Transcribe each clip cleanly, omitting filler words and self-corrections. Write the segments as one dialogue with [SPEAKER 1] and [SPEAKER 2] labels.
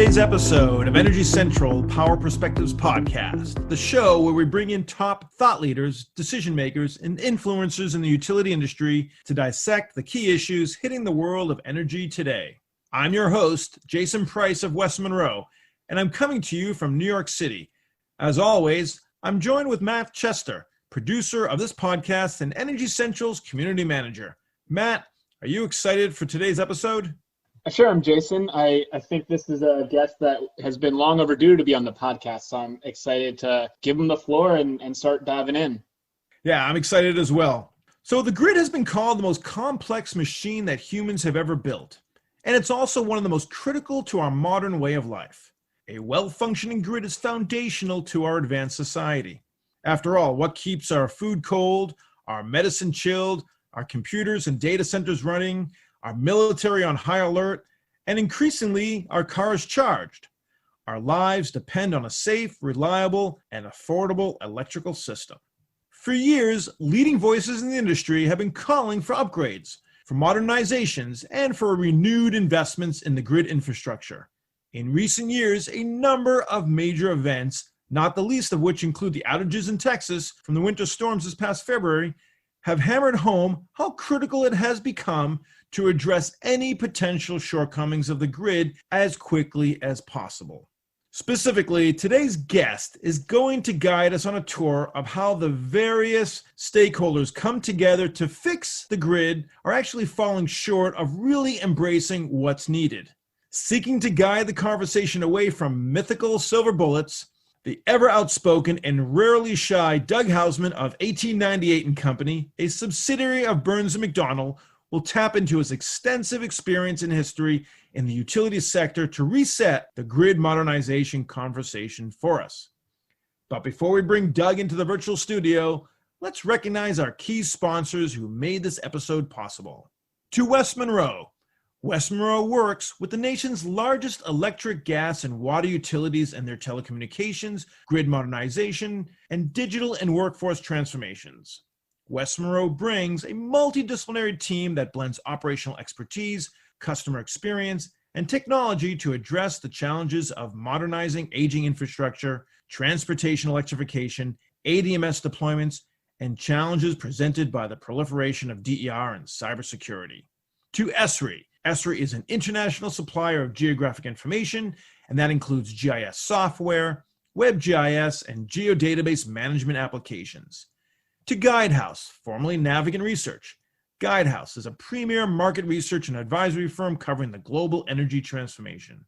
[SPEAKER 1] today's episode of Energy Central Power Perspectives Podcast, the show where we bring in top thought leaders, decision makers, and influencers in the utility industry to dissect the key issues hitting the world of energy today. I'm your host, Jason Price of West Monroe, and I'm coming to you from New York City. As always, I'm joined with Matt Chester, producer of this podcast and Energy Central's community manager. Matt, are you excited for today's episode?
[SPEAKER 2] Sure, I'm Jason. I think this is a guest that has been long overdue to be on the podcast, so I'm excited to give him the floor and start diving in.
[SPEAKER 1] Yeah, I'm excited as well. So the grid has been called the most complex machine that humans have ever built, and it's also one of the most critical to our modern way of life. A well-functioning grid is foundational to our advanced society. After all, what keeps our food cold, our medicine chilled, our computers and data centers running, our military on high alert, and increasingly, our cars charged? Our lives depend on a safe, reliable, and affordable electrical system. For years, leading voices in the industry have been calling for upgrades, for modernizations, and for renewed investments in the grid infrastructure. In recent years, a number of major events, not the least of which include the outages in Texas from the winter storms this past February, have hammered home how critical it has become to address any potential shortcomings of the grid as quickly as possible. Specifically, today's guest is going to guide us on a tour of how the various stakeholders come together to fix the grid are actually falling short of really embracing what's needed. Seeking to guide the conversation away from mythical silver bullets, the ever-outspoken and rarely shy Doug Houseman of 1898 and Company, a subsidiary of Burns McDonnell, will tap into his extensive experience and history in the utility sector to reset the grid modernization conversation for us. But before we bring Doug into the virtual studio, let's recognize our key sponsors who made this episode possible. To West Monroe. West Monroe works with the nation's largest electric, gas, and water utilities and their telecommunications, grid modernization, and digital and workforce transformations. West Monroe brings a multidisciplinary team that blends operational expertise, customer experience, and technology to address the challenges of modernizing aging infrastructure, transportation electrification, ADMS deployments, and challenges presented by the proliferation of DER and cybersecurity. To ESRI. ESRI is an international supplier of geographic information, and that includes GIS software, WebGIS, and geodatabase management applications. To Guidehouse, formerly Navigant Research. Guidehouse is a premier market research and advisory firm covering the global energy transformation.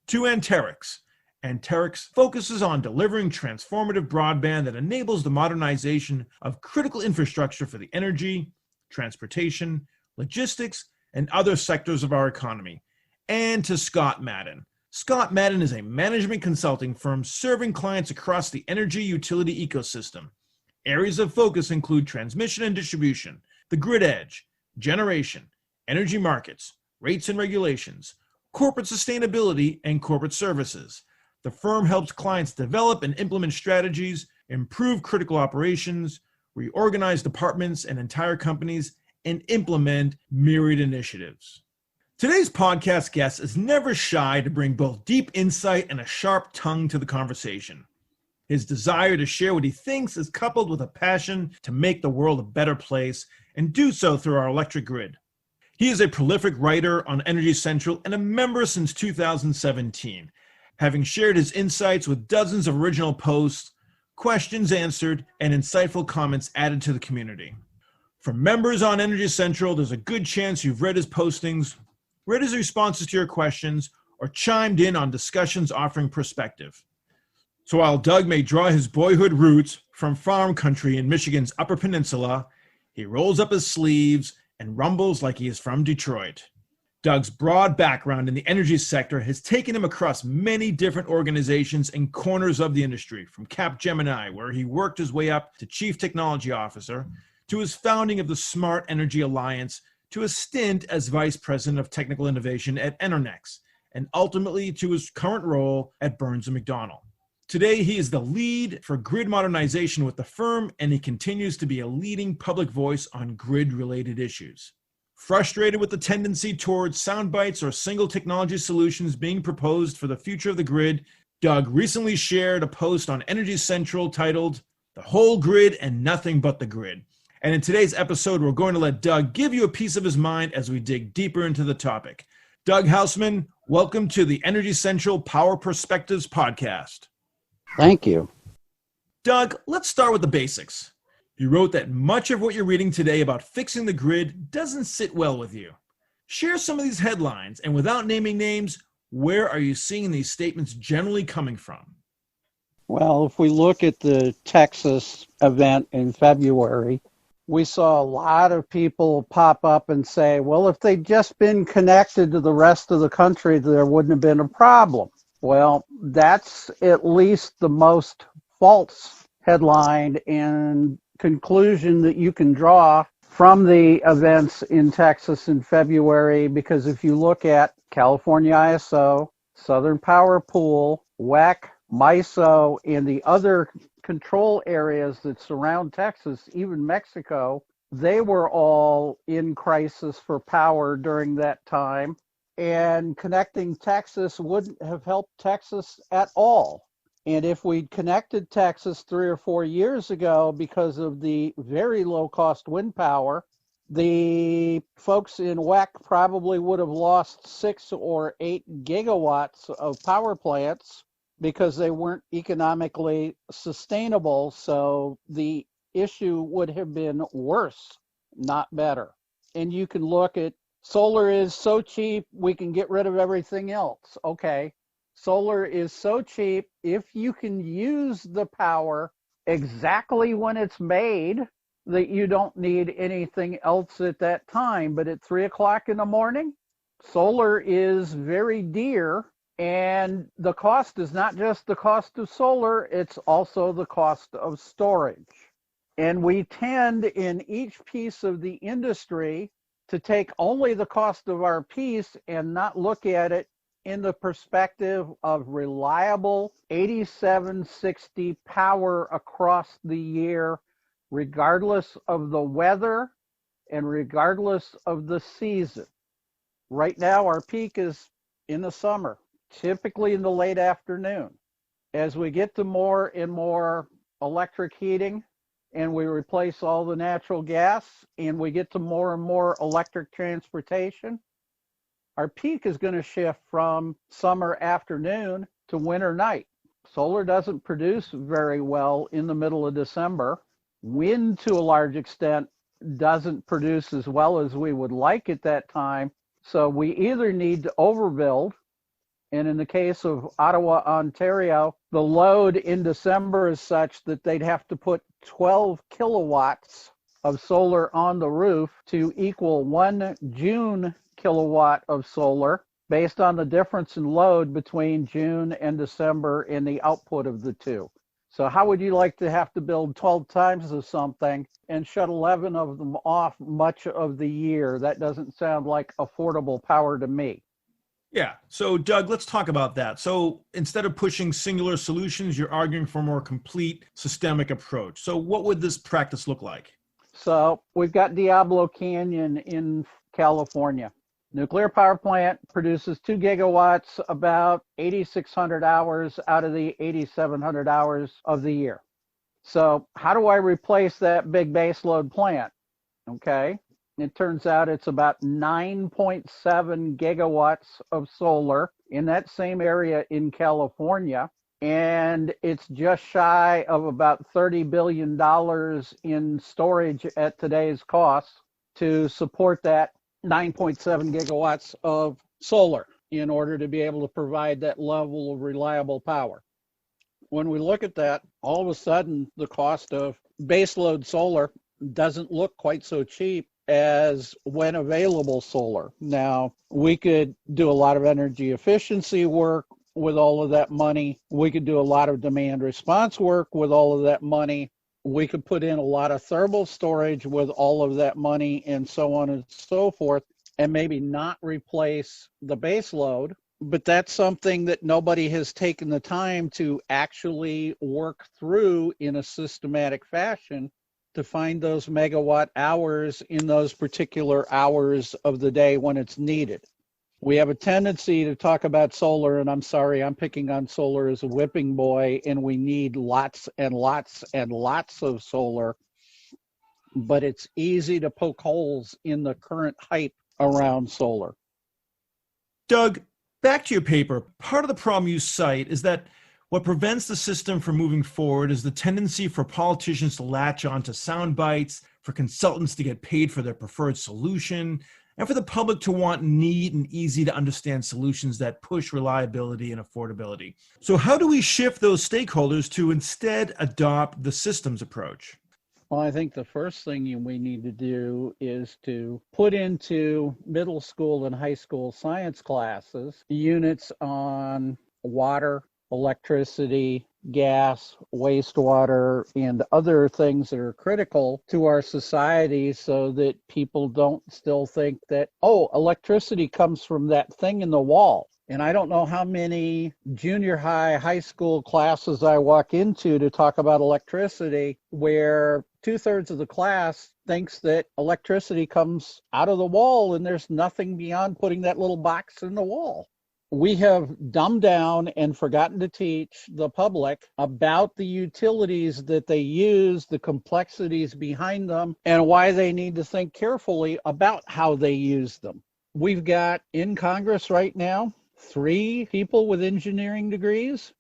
[SPEAKER 1] To Anterix. Anterix focuses on delivering transformative broadband that enables the modernization of critical infrastructure for the energy, transportation, logistics, and other sectors of our economy. And to Scott Madden. Scott Madden is a management consulting firm serving clients across the energy utility ecosystem. Areas of focus include transmission and distribution, the grid edge, generation, energy markets, rates and regulations, corporate sustainability, and corporate services. The firm helps clients develop and implement strategies, improve critical operations, reorganize departments and entire companies, and implement myriad initiatives. Today's podcast guest is never shy to bring both deep insight and a sharp tongue to the conversation. His desire to share what he thinks is coupled with a passion to make the world a better place and do so through our electric grid. He is a prolific writer on Energy Central and a member since 2017, having shared his insights with dozens of original posts, questions answered, and insightful comments added to the community. For members on Energy Central, there's a good chance you've read his postings, read his responses to your questions, or chimed in on discussions offering perspective. So while Doug may draw his boyhood roots from farm country in Michigan's Upper Peninsula, he rolls up his sleeves and rumbles like he is from Detroit. Doug's broad background in the energy sector has taken him across many different organizations and corners of the industry, from Capgemini, where he worked his way up to Chief Technology Officer, to his founding of the Smart Energy Alliance, to a stint as Vice President of Technical Innovation at Enernex, and ultimately to his current role at Burns McDonnell. Today, he is the lead for grid modernization with the firm, and he continues to be a leading public voice on grid-related issues. Frustrated with the tendency towards sound bites or single technology solutions being proposed for the future of the grid, Doug recently shared a post on Energy Central titled, "The Whole Grid and Nothing But the Grid." And in today's episode, we're going to let Doug give you a piece of his mind as we dig deeper into the topic. Doug Houseman, welcome to the Energy Central Power Perspectives podcast.
[SPEAKER 3] Thank you.
[SPEAKER 1] Doug, let's start with the basics. You wrote that much of what you're reading today about fixing the grid doesn't sit well with you. Share some of these headlines, and without naming names, where are you seeing these statements generally coming from?
[SPEAKER 3] Well, if we look at the Texas event in February, we saw a lot of people pop up and say, well, if they'd just been connected to the rest of the country, there wouldn't have been a problem. Well, that's at least the most false headline and conclusion that you can draw from the events in Texas in February, because if you look at California ISO, Southern Power Pool, WEC, MISO, and the other control areas that surround Texas, even Mexico, they were all in crisis for power during that time. And connecting Texas wouldn't have helped Texas at all. And if we'd connected Texas 3 or 4 years ago because of the very low-cost wind power, the folks in WEC probably would have lost 6 or 8 gigawatts of power plants because they weren't economically sustainable. So the issue would have been worse, not better. And you can look at solar is so cheap, we can get rid of everything else. Okay. Solar is so cheap, if you can use the power exactly when it's made, that you don't need anything else at that time. But at 3 o'clock in the morning, solar is very dear. And the cost is not just the cost of solar, it's also the cost of storage. And we tend in each piece of the industry to take only the cost of our piece and not look at it in the perspective of reliable 8760 power across the year, regardless of the weather and regardless of the season. Right now, our peak is in the summer, typically in the late afternoon. As we get to more and more electric heating and we replace all the natural gas and we get to more and more electric transportation, our peak is going to shift from summer afternoon to winter night. Solar doesn't produce very well in the middle of December. Wind, to a large extent, doesn't produce as well as we would like at that time. So we either need to overbuild, and in the case of Ottawa, Ontario, the load in December is such that they'd have to put 12 kilowatts of solar on the roof to equal 1 June kilowatt of solar, based on the difference in load between June and December in the output of the two. So how would you like to have to build 12 times of something and shut 11 of them off much of the year? That doesn't sound like affordable power to me.
[SPEAKER 1] Yeah. So, Doug, let's talk about that. So instead of pushing singular solutions, you're arguing for a more complete systemic approach. So what would this practice look like?
[SPEAKER 3] So we've got Diablo Canyon in California. Nuclear power plant produces 2 gigawatts, about 8,600 hours out of the 8,700 hours of the year. So how do I replace that big baseload plant? Okay. It turns out it's about 9.7 gigawatts of solar in that same area in California. And it's just shy of about $30 billion in storage at today's cost to support that 9.7 gigawatts of solar in order to be able to provide that level of reliable power. When we look at that, all of a sudden the cost of baseload solar doesn't look quite so cheap as when available solar. Now, we could do a lot of energy efficiency work with all of that money. We could do a lot of demand response work with all of that money. We could put in a lot of thermal storage with all of that money and so on and so forth, and maybe not replace the base load. But that's something that nobody has taken the time to actually work through in a systematic fashion to find those megawatt hours in those particular hours of the day when it's needed. We have a tendency to talk about solar, and I'm sorry, I'm picking on solar as a whipping boy, and we need lots and lots and lots of solar, but it's easy to poke holes in the current hype around solar.
[SPEAKER 1] Doug, back to your paper. Part of the problem you cite is that what prevents the system from moving forward is the tendency for politicians to latch on to sound bites, for consultants to get paid for their preferred solution, and for the public to want neat and easy to understand solutions that push reliability and affordability. So how do we shift those stakeholders to instead adopt the systems approach?
[SPEAKER 3] Well, I think the first thing we need to do is to put into middle school and high school science classes units on water, electricity, gas, wastewater, and other things that are critical to our society so that people don't still think that, oh, electricity comes from that thing in the wall. And I don't know how many junior high, high school classes I walk into to talk about electricity where 2/3 of the class thinks that electricity comes out of the wall and there's nothing beyond putting that little box in the wall. We have dumbed down and forgotten to teach the public about the utilities that they use, the complexities behind them, and why they need to think carefully about how they use them. We've got in Congress right now 3 people with engineering degrees.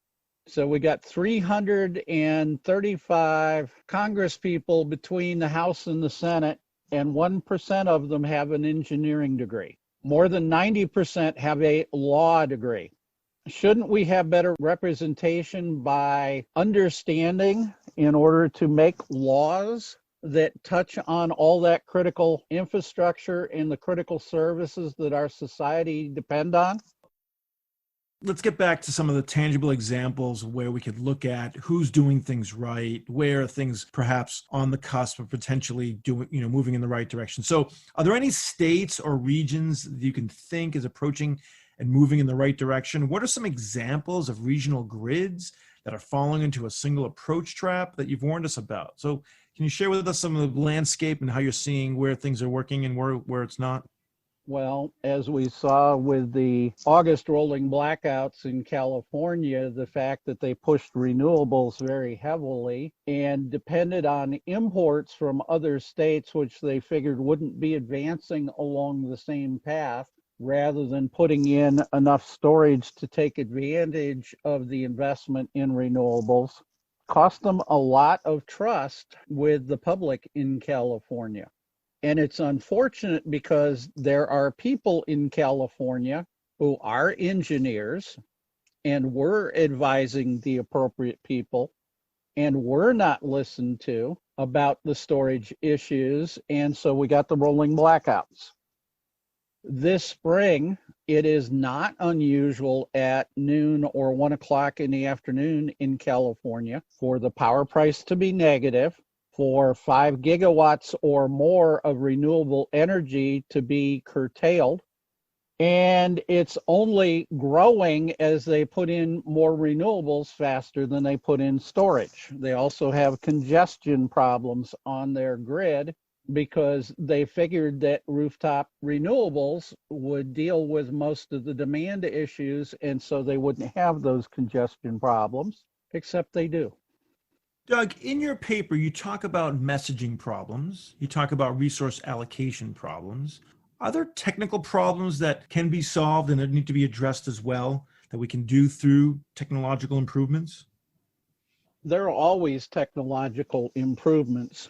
[SPEAKER 3] So we got 335 Congress people between the House and the Senate, and 1% of them have an engineering degree. More than 90% have a law degree. Shouldn't we have better representation by understanding in order to make laws that touch on all that critical infrastructure and the critical services that our society depend on?
[SPEAKER 1] Let's get back to some of the tangible examples where we could look at who's doing things right, where things perhaps on the cusp of potentially moving in the right direction. So are there any states or regions that you can think is approaching and moving in the right direction? What are some examples of regional grids that are falling into a single approach trap that you've warned us about? So can you share with us some of the landscape and how you're seeing where things are working and where it's not?
[SPEAKER 3] Well, as we saw with the August rolling blackouts in California, the fact that they pushed renewables very heavily and depended on imports from other states, which they figured wouldn't be advancing along the same path, rather than putting in enough storage to take advantage of the investment in renewables, cost them a lot of trust with the public in California. And it's unfortunate because there are people in California who are engineers and were advising the appropriate people and were not listened to about the storage issues. And so we got the rolling blackouts. This spring, it is not unusual at noon or 1 o'clock in the afternoon in California for the power price to be negative, for 5 gigawatts or more of renewable energy to be curtailed. And it's only growing as they put in more renewables faster than they put in storage. They also have congestion problems on their grid because they figured that rooftop renewables would deal with most of the demand issues, and so they wouldn't have those congestion problems, except they do.
[SPEAKER 1] Doug, in your paper, you talk about messaging problems. You talk about resource allocation problems. Are there technical problems that can be solved and that need to be addressed as well that we can do through technological improvements?
[SPEAKER 3] There are always technological improvements.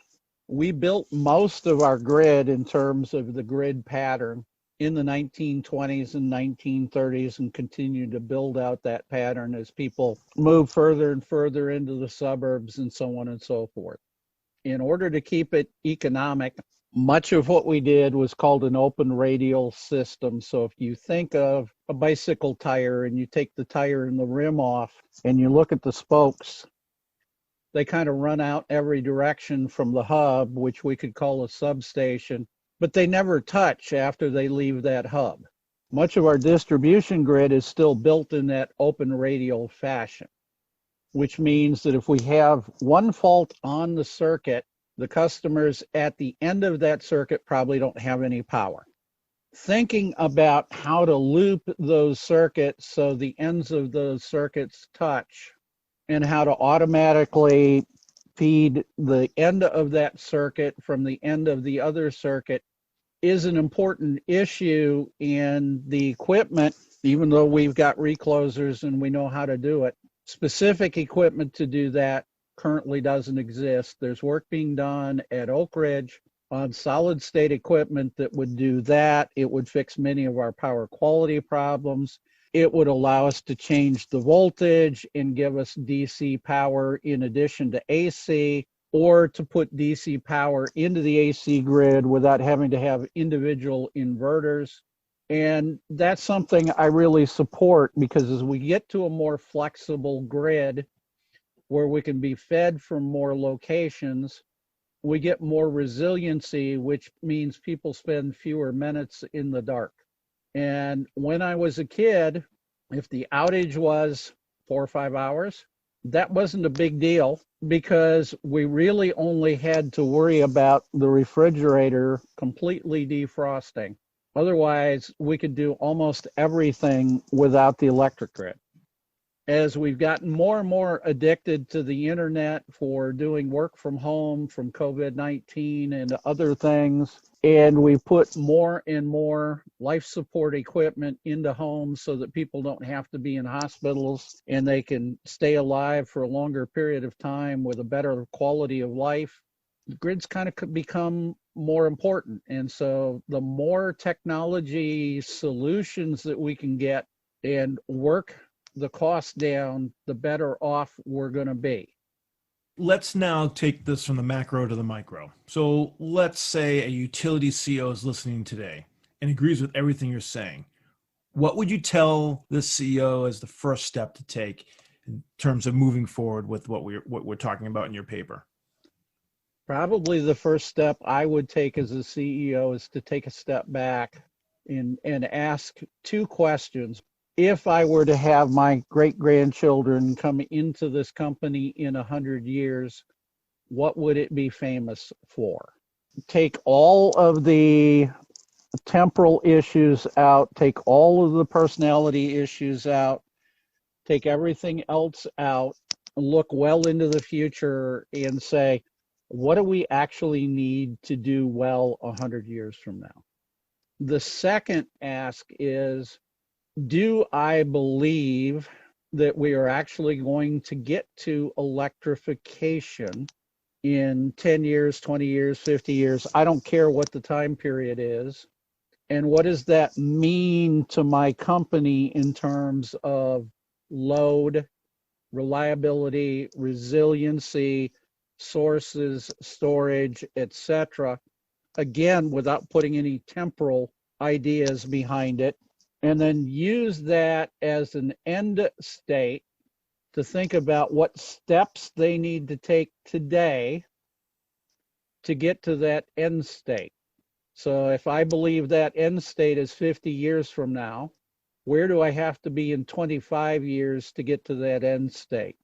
[SPEAKER 3] We built most of our grid in terms of the grid pattern in the 1920s and 1930s and continue to build out that pattern as people move further and further into the suburbs and so on and so forth. In order to keep it economic, much of what we did was called an open radial system. So if you think of a bicycle tire and you take the tire and the rim off and you look at the spokes, they kind of run out every direction from the hub, which we could call a substation, but they never touch after they leave that hub. Much of our distribution grid is still built in that open radial fashion, which means that if we have one fault on the circuit, The customers at the end of that circuit probably don't have any power. Thinking about how to loop those circuits so the ends of those circuits touch, and how to automatically feed the end of that circuit from the end of the other circuit is an important issue. In the equipment, even though we've got reclosers and we know how to do it, specific equipment to do that currently doesn't exist. There's work being done at Oak Ridge on solid state equipment that would do that. It would fix many of our power quality problems. It would allow us to change the voltage and give us DC power in addition to AC, or to put DC power into the AC grid without having to have individual inverters. And that's something I really support, because as we get to a more flexible grid where we can be fed from more locations, we get more resiliency, which means people spend fewer minutes in the dark. And when I was a kid, if the outage was 4 or 5 hours, that wasn't a big deal, because we really only had to worry about the refrigerator completely defrosting. Otherwise, we could do almost everything without the electric grid. As we've gotten more and more addicted to the internet for doing work from home from COVID-19 and other things, and we put more and more life support equipment into homes so that people don't have to be in hospitals and they can stay alive for a longer period of time with a better quality of life, the grids kind of become more important. And so the more technology solutions that we can get and work the cost down, the better off we're going to be.
[SPEAKER 1] Let's now take this from the macro to the micro. So let's say a utility CEO is listening today and agrees with everything you're saying. What would you tell the CEO as the first step to take in terms of moving forward with what we're talking about in your paper?
[SPEAKER 3] Probably the first step I would take as a CEO is to take a step back and ask two questions. If I were to have my great-grandchildren come into this company in 100 years, what would it be famous for? Take all of the temporal issues out, take all of the personality issues out, take everything else out, look well into the future and say, what do we actually need to do well 100 years from now? The second ask is, do I believe that we are actually going to get to electrification in 10 years, 20 years, 50 years? I don't care what the time period is. And what does that mean to my company in terms of load, reliability, resiliency, sources, storage, etc.? Again, without putting any temporal ideas behind it. And then use that as an end state to think about what steps they need to take today to get to that end state. So if I believe that end state is 50 years from now, where do I have to be in 25 years to get to that end state?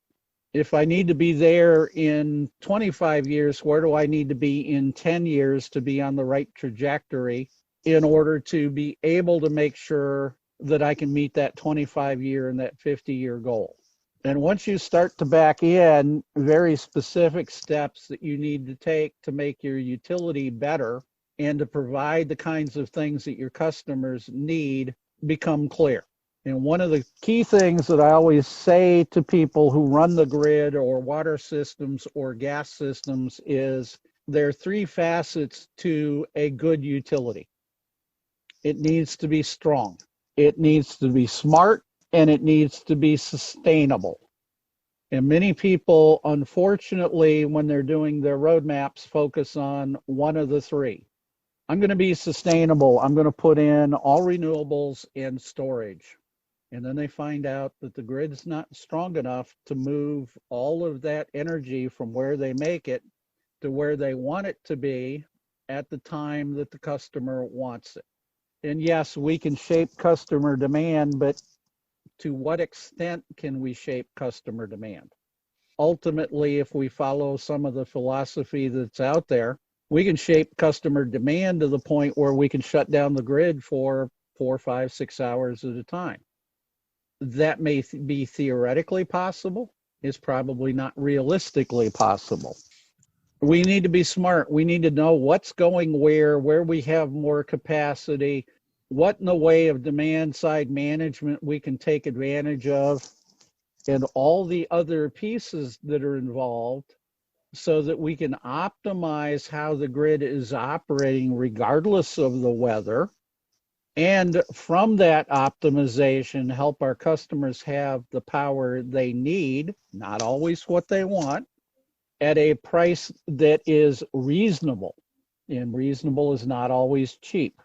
[SPEAKER 3] If I need to be there in 25 years, where do I need to be in 10 years to be on the right trajectory in order to be able to make sure that I can meet that 25-year and that 50-year goal? And once you start to back in very specific steps that you need to take to make your utility better and to provide the kinds of things that your customers need become clear. And one of the key things that I always say to people who run the grid or water systems or gas systems is there are three facets to a good utility. It needs to be strong, it needs to be smart, and it needs to be sustainable. And many people, unfortunately, when they're doing their roadmaps, focus on one of the three. I'm going to be sustainable. I'm going to put in all renewables and storage. And then they find out that the grid's not strong enough to move all of that energy from where they make it to where they want it to be at the time that the customer wants it. And yes, we can shape customer demand, but to what extent can we shape customer demand? ultimately, if we follow some of the philosophy that's out there, we can shape customer demand to the point where we can shut down the grid for 4, 5, 6 hours at a time. That may be theoretically possible. It's probably not realistically possible. We need to be smart. We need to know what's going where we have more capacity, what in the way of demand side management we can take advantage of, and all the other pieces that are involved so that we can optimize how the grid is operating regardless of the weather. And from that optimization, help our customers have the power they need, not always what they want, at a price that is reasonable. And reasonable is not always cheap.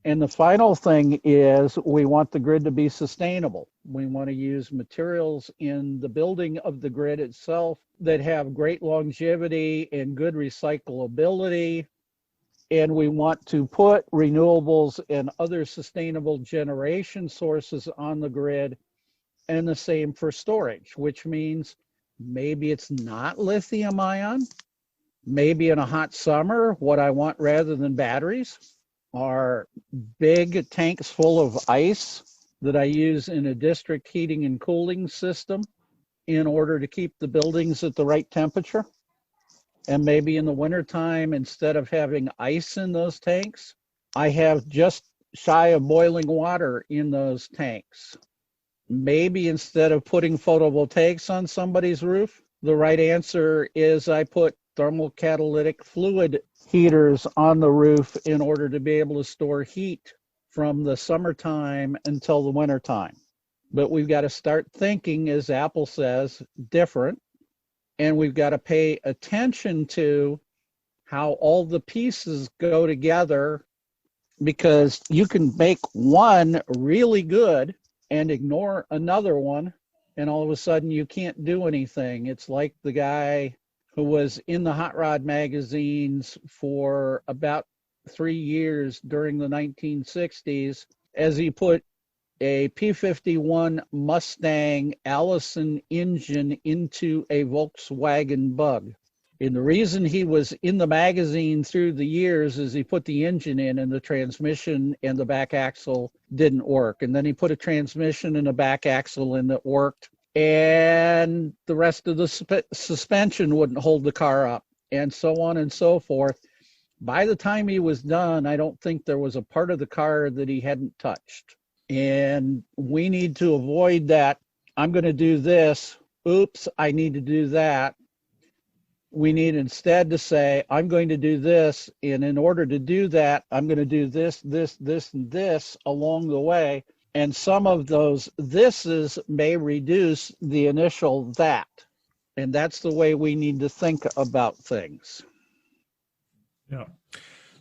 [SPEAKER 3] And the final thing is we want the grid to be sustainable. We want to use materials in the building of the grid itself that have great longevity and good recyclability. And we want to put renewables and other sustainable generation sources on the grid, and the same for storage, which means maybe it's not lithium ion. Maybe in a hot summer, what I want rather than batteries are big tanks full of ice that I use in a district heating and cooling system in order to keep the buildings at the right temperature. And maybe in the wintertime, instead of having ice in those tanks, I have just shy of boiling water in those tanks. Maybe instead of putting photovoltaics on somebody's roof, the right answer is I put thermocatalytic fluid heaters on the roof in order to be able to store heat from the summertime until the wintertime. But we've got to start thinking, as Apple says, different. And we've got to pay attention to how all the pieces go together, because you can make one really good and ignore another one, and all of a sudden you can't do anything. It's like the guy who was in the hot rod magazines for about 3 years during the 1960s as he put a P-51 Mustang Allison engine into a Volkswagen Bug. And the reason he was in the magazine through the years is he put the engine in and the transmission and the back axle didn't work. And then he put a transmission and a back axle in that worked. And the rest of the suspension wouldn't hold the car up, and so on and so forth. By the time he was done, I don't think there was a part of the car that he hadn't touched. And we need to avoid that. I'm going to do this. Oops, I need to do that. We need instead to say, I'm going to do this. And in order to do that, I'm going to do this, this, this, and this along the way. And some of those thises may reduce the initial that. And that's the way we need to think about things.
[SPEAKER 1] Yeah.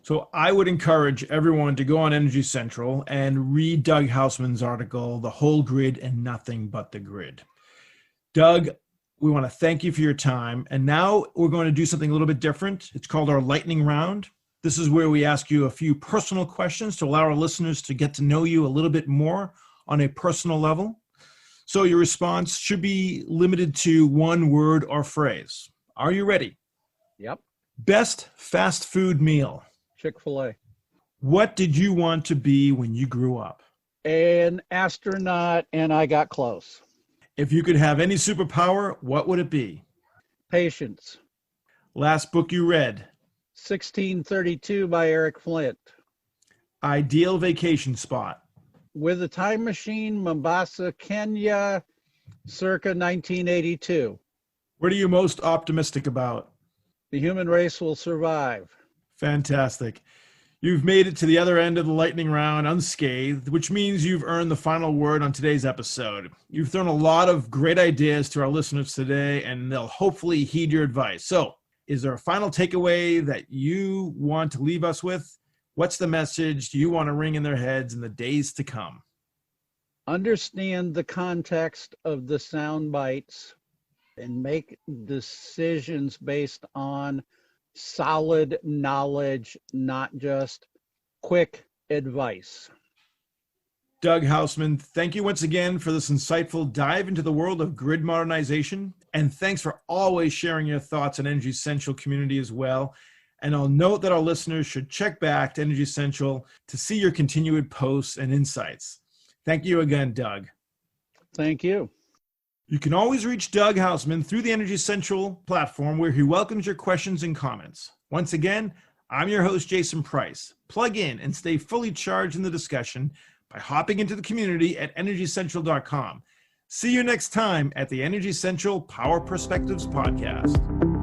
[SPEAKER 1] So I would encourage everyone to go on Energy Central and read Doug Houseman's article, The Whole Grid and Nothing But the Grid. Doug, we want to thank you for your time. And now we're going to do something a little bit different. It's called our lightning round. This is where we ask you a few personal questions to allow our listeners to get to know you a little bit more on a personal level. So your response should be limited to one word or phrase. Are you ready?
[SPEAKER 3] Yep.
[SPEAKER 1] Best fast food meal.
[SPEAKER 3] Chick-fil-A.
[SPEAKER 1] What did you want to be when you grew up?
[SPEAKER 3] An astronaut, and I got close.
[SPEAKER 1] If you could have any superpower, what would it be?
[SPEAKER 3] Patience.
[SPEAKER 1] Last book you read?
[SPEAKER 3] 1632 by Eric Flint.
[SPEAKER 1] Ideal vacation spot?
[SPEAKER 3] With a time machine, Mombasa, Kenya, circa 1982.
[SPEAKER 1] What are you most optimistic about?
[SPEAKER 3] The human race will survive.
[SPEAKER 1] Fantastic. You've made it to the other end of the lightning round unscathed, which means you've earned the final word on today's episode. You've thrown a lot of great ideas to our listeners today, and they'll hopefully heed your advice. So, is there a final takeaway that you want to leave us with? What's the message you want to ring in their heads in the days to come?
[SPEAKER 3] Understand the context of the sound bites and make decisions based on solid knowledge, not just quick advice.
[SPEAKER 1] Doug Houseman, thank you once again for this insightful dive into the world of grid modernization. And thanks for always sharing your thoughts on Energy Central community as well. And I'll note that our listeners should check back to Energy Central to see your continued posts and insights. Thank you again, Doug.
[SPEAKER 3] Thank you.
[SPEAKER 1] You can always reach Doug Houseman through the Energy Central platform, where he welcomes your questions and comments. Once again, I'm your host, Jason Price. Plug in and stay fully charged in the discussion by hopping into the community at energycentral.com. See you next time at the Energy Central Power Perspectives Podcast.